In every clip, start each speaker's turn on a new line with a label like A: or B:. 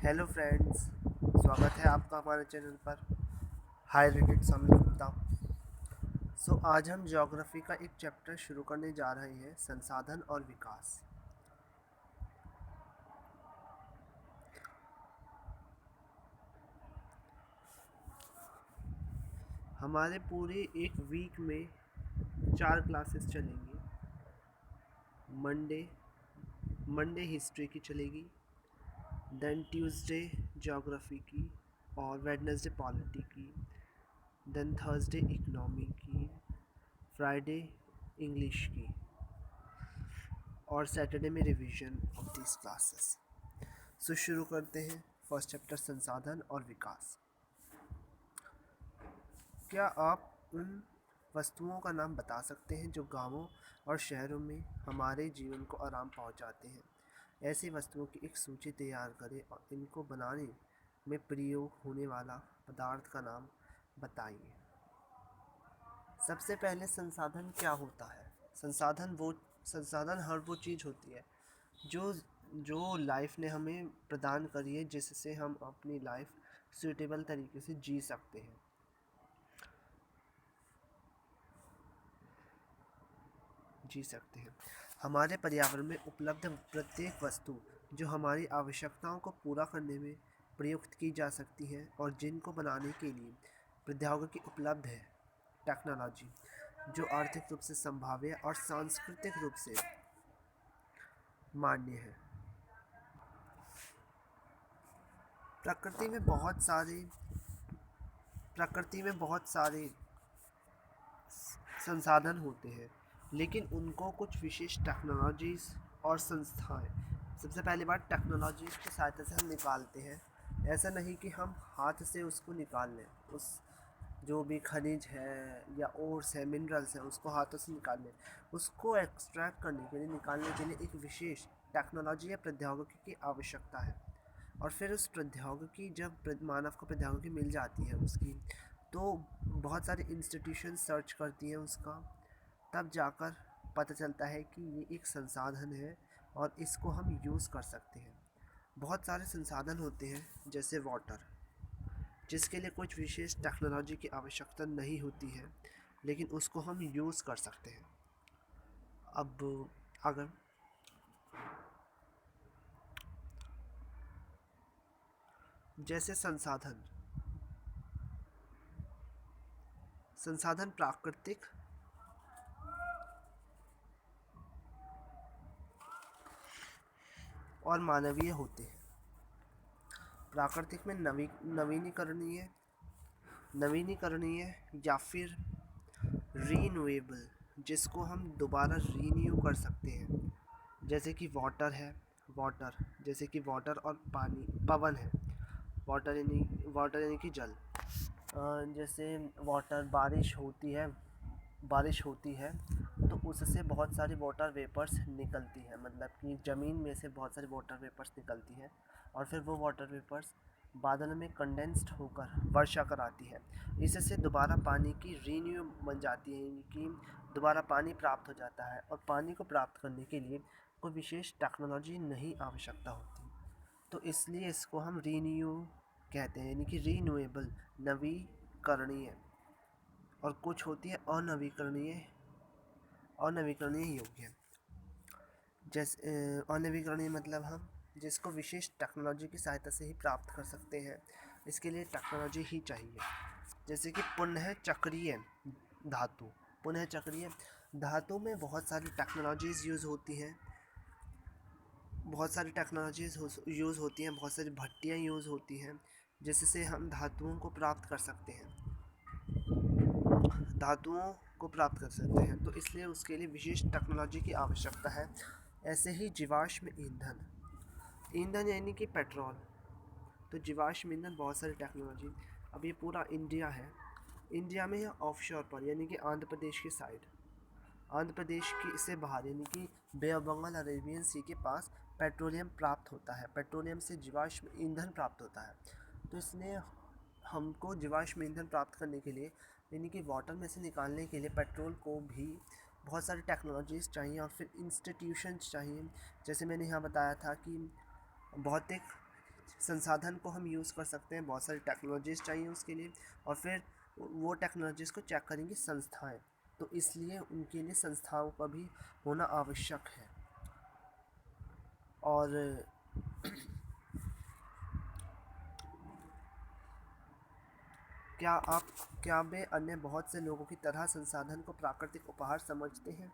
A: Hello friends, स्वागत है आपका हमारे चैनल पर। हाई रेटेड सामने गुप्ता। आज हम ज्योग्राफी का एक चैप्टर शुरू करने जा रहे हैं, संसाधन और विकास। हमारे पूरे एक वीक में 4 क्लासेस चलेंगी। मंडे मंडे हिस्ट्री की चलेगी, देन ट्यूसडे ज्योग्राफी की और वेडनेसडे पॉलिटी की, देन थर्सडे इकोनॉमी की, फ्राइडे इंग्लिश की और सैटरडे में रिवीजन ऑफ दिस क्लासेस। शुरू करते हैं। फर्स्ट चैप्टर, संसाधन और विकास। क्या आप उन वस्तुओं का नाम बता सकते हैं जो गांवों और शहरों में हमारे जीवन को आराम पहुंचाते हैं? ऐसी वस्तुओं की एक सूची तैयार करें और इनको बनाने में प्रयोग होने वाला पदार्थ का नाम बताइए। सबसे पहले, संसाधन क्या होता है? संसाधन हर वो चीज़ होती है जो जो लाइफ ने हमें प्रदान करी है, जिससे हम अपनी लाइफ सूटेबल तरीके से जी सकते हैं। हमारे पर्यावरण में उपलब्ध प्रत्येक वस्तु जो हमारी आवश्यकताओं को पूरा करने में प्रयुक्त की जा सकती है और जिनको बनाने के लिए प्रौद्योगिकी उपलब्ध है, टेक्नोलॉजी, जो आर्थिक रूप से संभाव्य और सांस्कृतिक रूप से मान्य है। प्रकृति में बहुत सारे प्रकृति में बहुत सारे संसाधन होते हैं, लेकिन उनको कुछ विशेष टेक्नोलॉजीज़ और संस्थाएं, सबसे पहली बात, टेक्नोलॉजीज़ की सहायता से हम निकालते हैं। ऐसा नहीं कि हम हाथ से उसको निकाल लें। उस जो भी खनिज है या ओर्स है, मिनरल्स हैं, उसको हाथों से निकाल लें। उसको एक्सट्रैक्ट करने के लिए, निकालने के लिए एक विशेष टेक्नोलॉजी या प्रौद्योगिकी की आवश्यकता है। और फिर उस प्रौद्योगिकी, जब मानव को प्रौद्योगिकी मिल जाती है उसकी, तो बहुत सारे इंस्टीट्यूशन सर्च करती हैं उसका, तब जाकर पता चलता है कि ये एक संसाधन है और इसको हम यूज़ कर सकते हैं। बहुत सारे संसाधन होते हैं, जैसे वाटर, जिसके लिए कुछ विशेष टेक्नोलॉजी की आवश्यकता नहीं होती है, लेकिन उसको हम यूज़ कर सकते हैं। अब अगर जैसे संसाधन प्राकृतिक और मानवीय होते हैं। प्राकृतिक में नवीनीकरणीय नवीनीकरणीय या फिर रीन्यूएबल, जिसको हम दोबारा रीन्यू कर सकते हैं, जैसे कि वाटर और पानी, पवन है। वाटर यानी कि जल। जैसे वाटर, बारिश होती है तो उससे बहुत सारी वाटर वेपर्स निकलती है, मतलब कि ज़मीन में से बहुत सारी वाटर वेपर्स निकलती हैं और फिर वो वाटर वेपर्स बादल में कंडेंस्ड होकर वर्षा कराती है। इससे दोबारा पानी की रीन्यू बन जाती है, यानी कि दोबारा पानी प्राप्त हो जाता है। और पानी को प्राप्त करने के लिए कोई विशेष टेक्नोलॉजी नहीं आवश्यकता होती, तो इसलिए इसको हम रीन्यू कहते हैं, यानी कि रीन्यूएबल, नवीकरणीय। और कुछ होती है अनवीकरणीय योग्य। जैसे अनवीकरणीय मतलब हम जिसको विशेष टेक्नोलॉजी की सहायता से ही प्राप्त कर सकते हैं, इसके लिए टेक्नोलॉजी ही चाहिए। जैसे कि धातु पुनः चक्रीय धातु में बहुत सारी टेक्नोलॉजीज़ यूज़ होती हैं, बहुत सारी भट्टियाँ यूज़ होती हैं, जिससे हम धातुओं को प्राप्त कर सकते हैं, तो इसलिए उसके लिए विशेष टेक्नोलॉजी की आवश्यकता है। ऐसे ही जीवाश्म ईंधन ईंधन यानी कि पेट्रोल। तो जीवाश्म ईंधन, बहुत सारी टेक्नोलॉजी। अब ये पूरा इंडिया है, इंडिया में या ऑफशोर पर, यानी कि आंध्र प्रदेश की साइड, आंध्र प्रदेश की से बाहर, यानी कि बे ऑफ बंगाल, अरेबियन सी के पास पेट्रोलियम प्राप्त होता है। पेट्रोलियम से जीवाश्म ईंधन प्राप्त होता है। तो इसलिए हमको जीवाश्म ईंधन प्राप्त करने के लिए, यानी कि वाटर में से निकालने के लिए, पेट्रोल को भी बहुत सारी टेक्नोलॉजीज़ चाहिए और फिर इंस्टीट्यूशंस चाहिए। जैसे मैंने यहाँ बताया था कि भौतिक संसाधन को हम यूज़ कर सकते हैं, बहुत सारी टेक्नोलॉजीज़ चाहिए उसके लिए, और फिर वो टेक्नोलॉजीज़ को चेक करेंगी संस्थाएं, तो इसलिए उनके लिए संस्थाओं का भी होना आवश्यक है। और क्या वे अन्य बहुत से लोगों की तरह संसाधन को प्राकृतिक उपहार समझते हैं?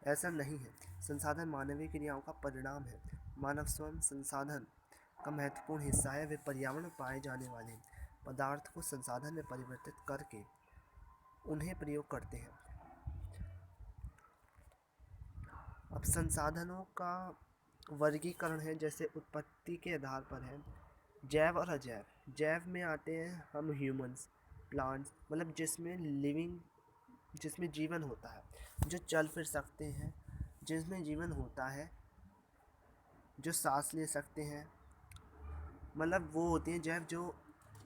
A: ऐसा नहीं है। संसाधन मानवीय क्रियाओं का परिणाम है। मानव स्वयं संसाधन का महत्वपूर्ण हिस्सा है। वे पर्यावरण में पाए जाने वाले पदार्थ को संसाधन में परिवर्तित करके उन्हें प्रयोग करते हैं। अब संसाधनों का वर्गीकरण है, जैसे उत्पत्ति के आधार पर है, जैव और अजैव। जैव में आते हैं हम ह्यूमंस, प्लांट्स, मतलब जिसमें जीवन होता है, जो चल फिर सकते हैं, जिसमें जीवन होता है, जो सांस ले सकते हैं, मतलब वो होती हैं जैव जो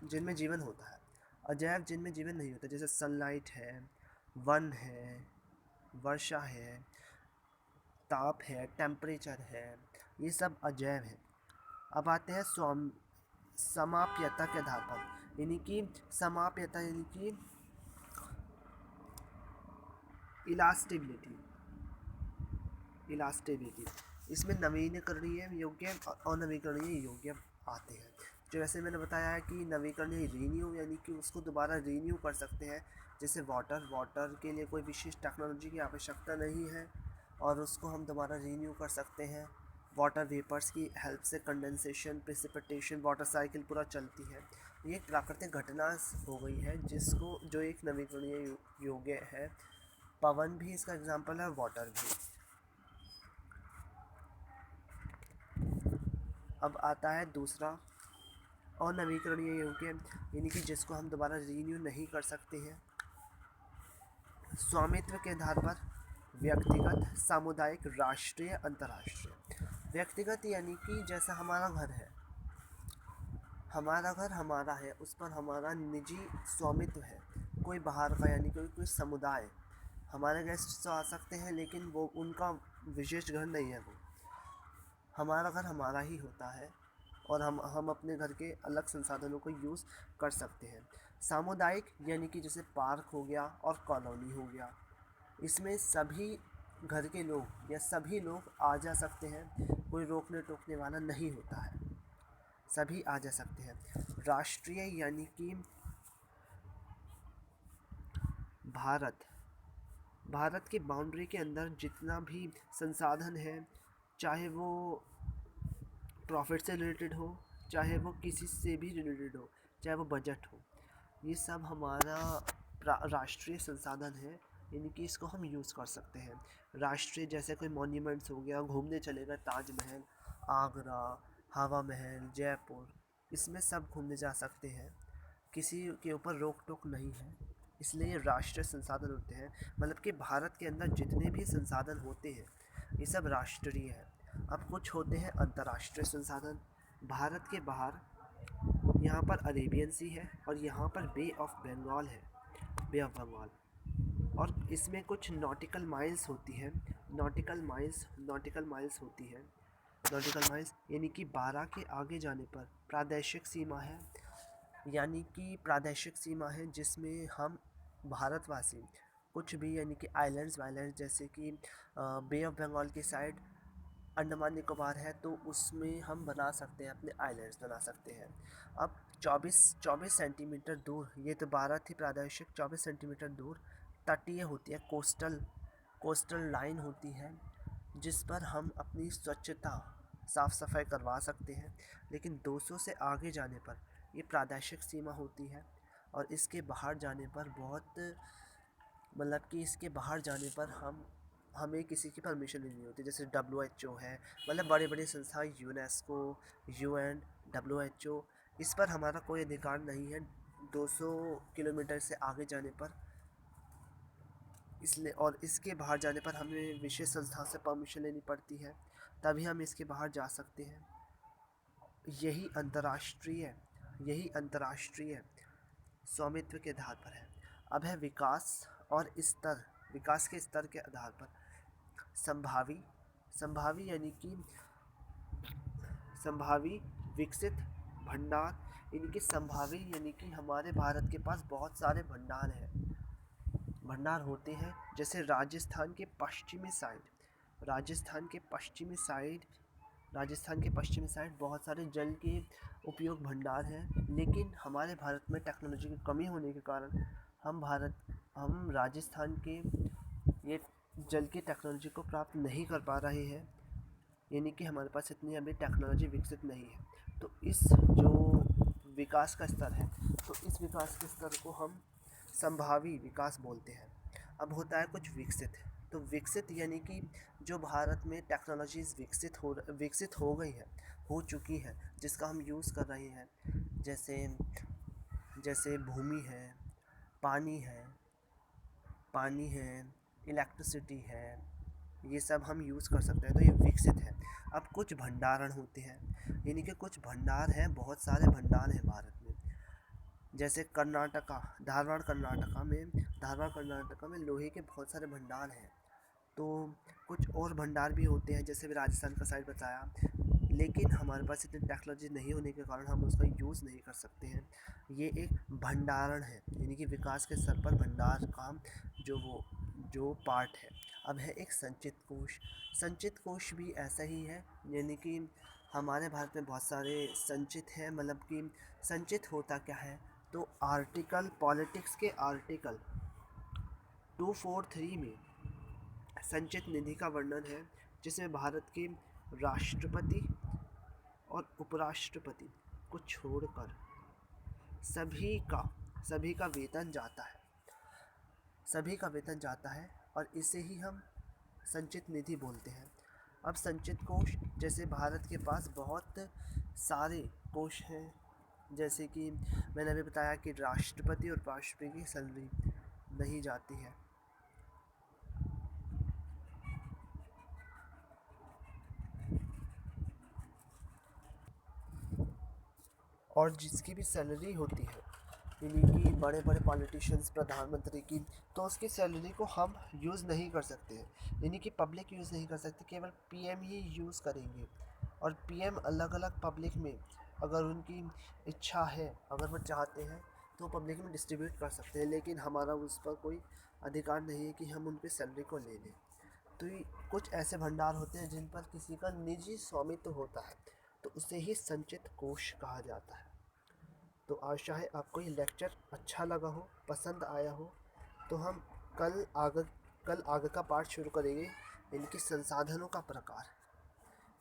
A: जिनमें जीवन होता है। अजैव जिनमें जीवन नहीं होता, जैसे सनलाइट है, वन है, वर्षा है, ताप है, टेम्परेचर है, ये सब अजैव है। अब आते हैं समाप्यता के आधार पर, यानी कि समाप्यता यानी कि इलास्टिबिलिटी, इसमें नवीकरणीय योग्य और अनवीकरणीय योग्य आते हैं। जो जैसे मैंने बताया है कि नवीकरणीय रीन्यू, यानी कि उसको दोबारा रीन्यू कर सकते हैं। जैसे वाटर के लिए कोई विशेष टेक्नोलॉजी की आवश्यकता नहीं है और उसको हम दोबारा रीन्यू कर सकते हैं। वाटर वेपर्स की हेल्प से कंडेंसेशन, प्रेसिपिटेशन, वाटर साइकिल पूरा चलती है। ये एक प्राकृतिक घटना हो गई है जो एक नवीकरणीय योग्य है। पवन भी इसका एग्जाम्पल है, वाटर भी। अब आता है दूसरा, अनवीकरणीय योग्य, यानी कि जिसको हम दोबारा रीन्यू नहीं कर सकते हैं। स्वामित्व के आधार पर व्यक्तिगत, सामुदायिक, राष्ट्रीय, अंतर्राष्ट्रीय। व्यक्तिगत यानी कि जैसा हमारा घर है, हमारा घर हमारा है, उस पर हमारा निजी स्वामित्व है। कोई बाहर का यानी कोई समुदाय, हमारे गेस्ट तो आ सकते हैं लेकिन वो उनका विशेष घर नहीं है, वो हमारा घर हमारा ही होता है और हम अपने घर के अलग संसाधनों को यूज़ कर सकते हैं। सामुदायिक यानी कि जैसे पार्क हो गया और कॉलोनी हो गया, इसमें सभी घर के लोग या सभी लोग आ जा सकते हैं, कोई रोकने टोकने वाला नहीं होता है, सभी आ जा सकते हैं। राष्ट्रीय यानी कि भारत की बाउंड्री के अंदर जितना भी संसाधन है, चाहे वो प्रॉफिट से रिलेटेड हो, चाहे वो किसी से भी रिलेटेड हो, चाहे वो बजट हो, ये सब हमारा राष्ट्रीय संसाधन है, यानी कि इसको हम यूज़ कर सकते हैं। राष्ट्रीय जैसे कोई मॉन्यूमेंट्स हो गया, घूमने चले गए, ताजमहल, आगरा, हवा महल, जयपुर, इसमें सब घूमने जा सकते हैं, किसी के ऊपर रोक टोक नहीं है, इसलिए ये राष्ट्रीय संसाधन होते हैं। मतलब कि भारत के अंदर जितने भी संसाधन होते हैं ये सब राष्ट्रीय है। अब कुछ होते हैं अंतर्राष्ट्रीय संसाधन। भारत के बाहर यहाँ पर अरेबियन सी है और यहाँ पर बे ऑफ बंगाल है, बे ऑफ बंगाल, और इसमें कुछ नॉटिकल माइल्स होती है। नॉटिकल माइल्स होती है। नॉटिकल माइल्स यानी कि 12 के आगे जाने पर प्रादेशिक सीमा है, यानी कि प्रादेशिक सीमा है जिसमें हम भारतवासी कुछ भी, यानी कि आइलैंड्स वाइलैंड्स, जैसे कि बे ऑफ बंगाल की साइड अंडमान निकोबार है, तो उसमें हम बना सकते हैं, अपने आइलैंड्स बना सकते हैं। अब 24 सेंटीमीटर दूर, ये तो 12 थी प्रादेशिक, 24 सेंटीमीटर दूर तटीय होती है, कोस्टल लाइन होती है, जिस पर हम अपनी स्वच्छता, साफ़ सफाई करवा सकते हैं। लेकिन 200 से आगे जाने पर ये प्रादेशिक सीमा होती है और इसके बाहर जाने पर मतलब कि इसके बाहर जाने पर हमें किसी की परमिशन नहीं होती। जैसे WHO है, मतलब बड़ी बड़ी संस्थाएं, यूनेस्को, UN, WHO, इस पर हमारा कोई अधिकार नहीं है 200 किलोमीटर से आगे जाने पर, इसलिए, और इसके बाहर जाने पर हमें विशेष संस्था से परमिशन लेनी पड़ती है, तभी हम इसके बाहर जा सकते हैं। यही अंतर्राष्ट्रीय स्वामित्व के आधार पर है। अब है विकास के स्तर के आधार पर संभावी यानी कि संभावी, विकसित, भंडार यानी कि संभावी, यानी कि हमारे भारत के पास बहुत सारे भंडार होते हैं। जैसे राजस्थान के पश्चिमी साइड बहुत सारे जल के उपयोग भंडार हैं, लेकिन हमारे भारत में टेक्नोलॉजी की कमी होने के कारण हम राजस्थान के ये जल की टेक्नोलॉजी को प्राप्त नहीं कर पा रहे हैं, यानी कि हमारे पास इतनी अभी टेक्नोलॉजी विकसित नहीं है। तो इस जो विकास का स्तर है, तो इस विकास के स्तर को हम संभावी विकास बोलते हैं। अब होता है कुछ विकसित, तो विकसित यानी कि जो भारत में टेक्नोलॉजीज़ विकसित हो चुकी है, जिसका हम यूज़ कर रहे हैं। जैसे जैसे पानी है, इलेक्ट्रिसिटी है, ये सब हम यूज़ कर सकते हैं, तो ये विकसित है। अब कुछ भंडारण होते हैं, यानी कि कुछ भंडार हैं, बहुत सारे भंडार हैं भारत में। जैसे धारवाड़ कर्नाटका में लोहे के बहुत सारे भंडार हैं। तो कुछ और भंडार भी होते हैं, जैसे भी राजस्थान का साइड बताया, लेकिन हमारे पास इतनी टेक्नोलॉजी नहीं होने के कारण हम उसका यूज़ नहीं कर सकते हैं। ये एक भंडारण है, यानी कि विकास के स्तर पर भंडार का जो पार्ट है। अब है एक संचित कोश भी ऐसा ही है, यानी कि हमारे भारत में बहुत सारे संचित हैं। मतलब कि संचित होता क्या है, तो पॉलिटिक्स के आर्टिकल 243 में संचित निधि का वर्णन है, जिसमें भारत के राष्ट्रपति और उपराष्ट्रपति को छोड़कर सभी का वेतन जाता है और इसे ही हम संचित निधि बोलते हैं। अब संचित कोष, जैसे भारत के पास बहुत सारे कोष हैं, जैसे कि मैंने अभी बताया कि राष्ट्रपति और उपराष्ट्रपति की सैलरी नहीं जाती है। और जिसकी भी सैलरी होती है, यानी कि बड़े बड़े पॉलिटिशियंस, प्रधानमंत्री की, तो उसकी सैलरी को हम यूज़ नहीं कर सकते हैं, यानी कि पब्लिक यूज़ नहीं कर सकती, केवल पीएम ही यूज़ करेंगे। और पीएम अलग अलग पब्लिक में, अगर उनकी इच्छा है, अगर वो चाहते हैं, तो पब्लिक में डिस्ट्रीब्यूट कर सकते हैं, लेकिन हमारा उस पर कोई अधिकार नहीं है कि हम उनकी सैलरी को ले लें। तो ये कुछ ऐसे भंडार होते हैं जिन पर किसी का निजी स्वामित्व होता है, तो उसे ही संचित कोष कहा जाता है। तो आशा है आपको ये लेक्चर अच्छा लगा हो, पसंद आया हो। तो हम कल आगे का पार्ट शुरू करेंगे, इनके संसाधनों का प्रकार।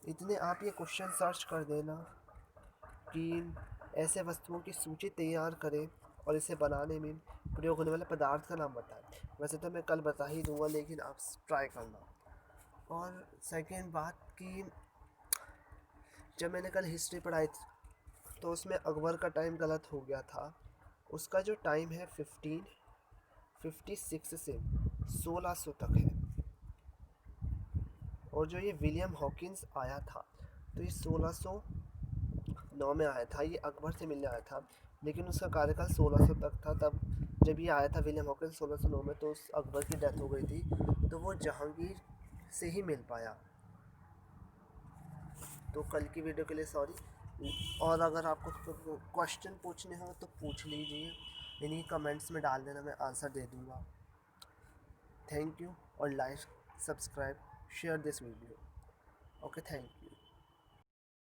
A: इतने आप ये क्वेश्चन सर्च कर देना कि ऐसे वस्तुओं की सूची तैयार करें और इसे बनाने में प्रयोग होने वाले पदार्थ का नाम बताएं। वैसे तो मैं कल बता ही दूंगा, लेकिन आप ट्राई करना। और सेकेंड बात कि जब मैंने कल हिस्ट्री पढ़ाई थी, तो उसमें अकबर का टाइम गलत हो गया था। उसका जो टाइम है 1556 से 1600 तक है। और जो ये विलियम हॉकिंस आया था, तो ये 1609 में आया था, ये अकबर से मिलने आया था, लेकिन उसका कार्यकाल 1600 तक था। तब जब ये आया था विलियम हॉकिंस 1609 में, तो उस अकबर की डेथ हो गई थी, तो वो जहांगीर से ही मिल पाया। तो कल की वीडियो के लिए सॉरी। और अगर आपको क्वेश्चन पूछने हो तो पूछ लीजिए, इन्हीं कमेंट्स में डाल देना, मैं आंसर दे दूँगा। थैंक यू, और like, subscribe, share this video. Okay, thank you.